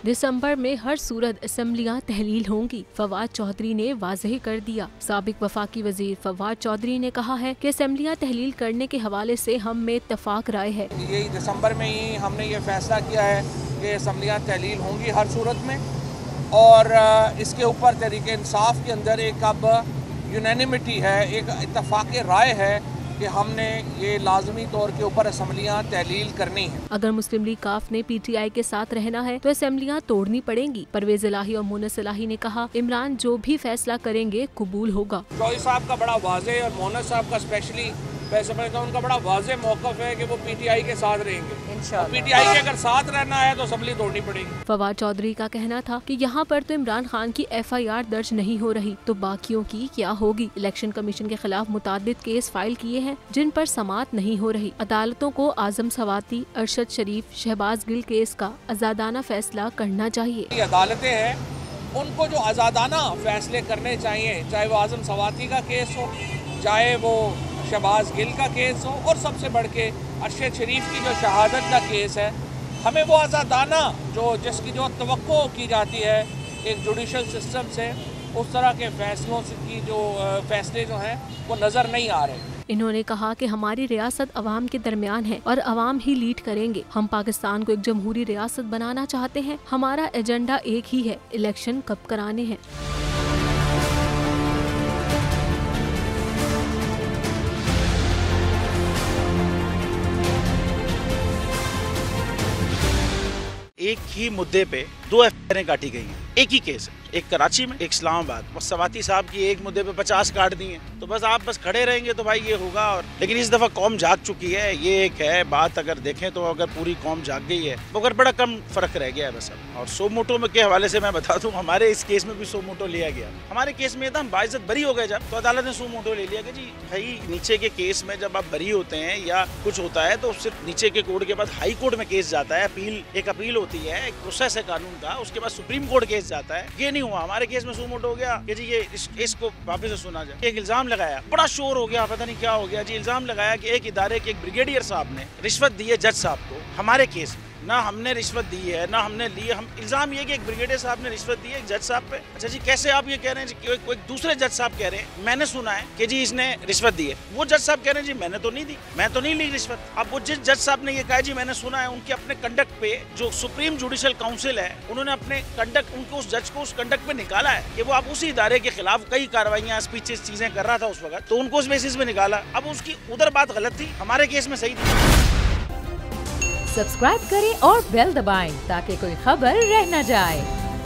दिसंबर में हर सूरत असम्बलियाँ तहलील होंगी, फवाद चौधरी ने वाज़ेह कर दिया। साबिक वफाकी वजीर फवाद चौधरी ने कहा है कि असम्बलियाँ तहलील करने के हवाले से हम में इत्तफाक राय है। यही दिसंबर में ही हमने ये फैसला किया है कि असम्बलियाँ तहलील होंगी हर सूरत में, और इसके ऊपर तहरीक इंसाफ के अंदर एक अब यूनानिमिटी है, एक इत्तफाक राय है कि हमने ये लाजमी तौर के ऊपर असम्बलियाँ तहलील करनी है। अगर मुस्लिम लीग काफ ने PTI के साथ रहना है तो असम्बलियाँ तोड़नी पड़ेंगी। परवेज इलाही और मोनस इलाही ने कहा, इमरान जो भी फैसला करेंगे कबूल होगा। चौधरी साहब का बड़ा वाज़े और मोनस साहब का स्पेशली उनका बड़ा वाज़े मौक़िफ़ है कि वो PTI के साथ रहेंगे। PTI के अगर साथ रहना है तो असम्बली तोड़नी पड़ेगी। फवाद चौधरी का कहना था कि यहाँ पर तो इमरान खान की FIR दर्ज नहीं हो रही तो बाकियों की क्या होगी। इलेक्शन कमीशन के खिलाफ मुतादिद केस फाइल किए हैं जिन पर समाअत नहीं हो रही। अदालतों को आजम सवाती, अरशद शरीफ, शहबाज गिल केस का आज़ादाना फैसला करना चाहिए। अदालतें हैं, उनको जो आज़ादाना फैसले करने चाहिए, चाहे वो आजम सवाती का केस हो, चाहे वो शहबाज गिल का केस हो, और सबसे बढ़ के अरशद शरीफ की जो शहादत का केस है, हमें वो आज़ादाना जिसकी जो तवक्को की जाती है एक जुडिशल सिस्टम से, उस तरह के फैसलों की फैसले जो हैं वो नज़र नहीं आ रहे। इन्होंने कहा कि हमारी रियासत अवाम के दरमियान है और अवाम ही लीड करेंगे। हम पाकिस्तान को एक जमहूरी रियासत बनाना चाहते हैं। हमारा एजेंडा एक ही है, इलेक्शन कब कराने हैं। एक ही मुद्दे पे 2 FIR काटी गई हैं, एक ही केस है, एक कराची में, एक इस्लामाबाद। बस सवाती साहब की एक मुद्दे पे 50 काट दी हैं, तो बस आप खड़े रहेंगे तो भाई ये होगा। और लेकिन इस दफा कौम जाग चुकी है, ये एक है बात। अगर देखें तो अगर पूरी कौम जाग गई है तो अगर बड़ा कम फर्क रह गया है बस अब। और सो मोटो के हवाले से मैं बता दूं, हमारे इस केस में भी सो मोटो लिया गया। हमारे केस में हम बाइज्जत बरी हो गए जब, तो अदालत ने सो मोटो ले लिया कि जी भाई नीचे के केस में जब आप बरी होते हैं या कुछ होता है तो सिर्फ नीचे के कोर्ट के बाद हाई कोर्ट में केस जाता है, एक अपील होती है, एक प्रोसेस है कानून का, उसके बाद सुप्रीम कोर्ट केस जाता है। ये नहीं हुआ हमारे केस में। सुमोटो हो गया कि जी ये इस केस को वापस से सुना जाए। एक इल्जाम लगाया, बड़ा शोर हो गया, पता नहीं क्या हो गया जी। इल्जाम लगाया कि एक इदारे के एक ब्रिगेडियर साहब ने रिश्वत दी है जज साहब को। हमारे केस में ना हमने रिश्वत दी है ना हमने ली है। हम इल्जाम ये कि एक ब्रिगेडियर साहब ने रिश्वत दी है एक जज साहब पे। अच्छा जी, कैसे आप ये कह रहे हैं जी? कोई दूसरे जज साहब कह रहे हैं मैंने सुना है कि जी इसने रिश्वत दी है। वो जज साहब कह रहे हैं जी मैंने तो नहीं दी, मैं तो नहीं ली रिश्वत। अब वो जिस जज साहब ने ये कहा जी मैंने सुना है, उनके अपने कंडक्ट पे जो सुप्रीम जुडिशल काउंसिल है उन्होंने अपने कंडक्ट, उनको उस जज को उस कंडक्ट पे निकाला है कि वो आप उसी इदारे के खिलाफ कई कार्रवाइयां, स्पीचेस, चीजें कर रहा था उस वक्त, तो उनको उस बेसिस पे निकाला। अब उसकी उधर बात गलत थी, हमारे केस में सही थी। सब्सक्राइब करें और बेल दबाएं ताकि कोई खबर रह न जाए।